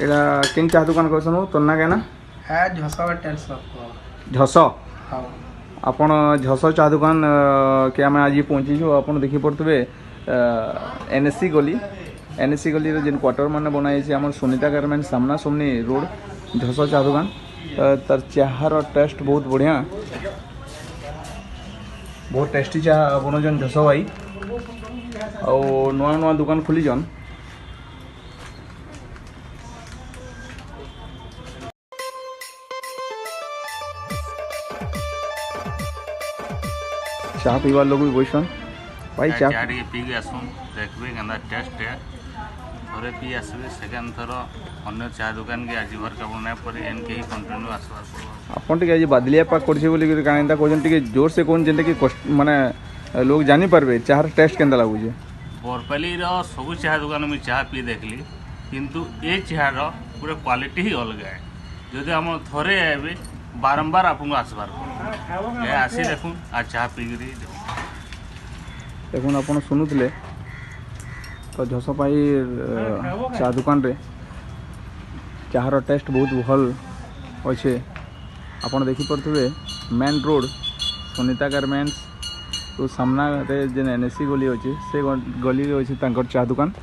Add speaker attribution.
Speaker 1: एटा किन चाह दुकान करसन हो तोर ना केना
Speaker 2: है झसा होटल सब
Speaker 1: झस
Speaker 2: हाँ
Speaker 1: आपण झस चाह दुकान के आम आज पहुँची आपड़ देखी पड़े एनएससी गली जेन क्वार्टर मान बनाई आम सुनीता गारमेंट सामना सुमनी रोड झस चाह दुकान तार चाहार टेस्ट बहुत बढ़िया बहुत टेस्टी चाह बनौन झस भाई आ नुआ नुआ दुकान खोलीजन चाह पीवार लोग भी बैसन भाई चाह
Speaker 3: पी आसुन देखबे केना टेस्ट है थोड़े पी आसबे सेकेंड थर अन्य चाह दुकान के आज भर का बना पर एनके ही कंटिन्यू आसबार पड़ो
Speaker 1: आपन टिके आज बादलिया पाक करछे बोली कि कानता कोजन टिके जोर से कोन जेंते कि माने लोग जानि पारबे चाहर टेस्ट केंदा लागुजे
Speaker 3: बरपाली रो सब चाह दुकान में चाह पी देखली किंतु ए चाह रो पूरा क्वालिटी ही अलग है जदि हम थोड़े आबे बारंबार आपको आसबार पड़ो ए आसी देखुन आ चाह पीकरी
Speaker 1: देखुन आपन सुनुतले तो झस पाई चाह दुकान रे चाहर टेस्ट बहुत भल अच्छे आपन देखी पड़े मेन रोड सुनीता गारमेंट्स तो सामना जेन एनएससी गली अच्छे से गली अच्छे चाह दुकान।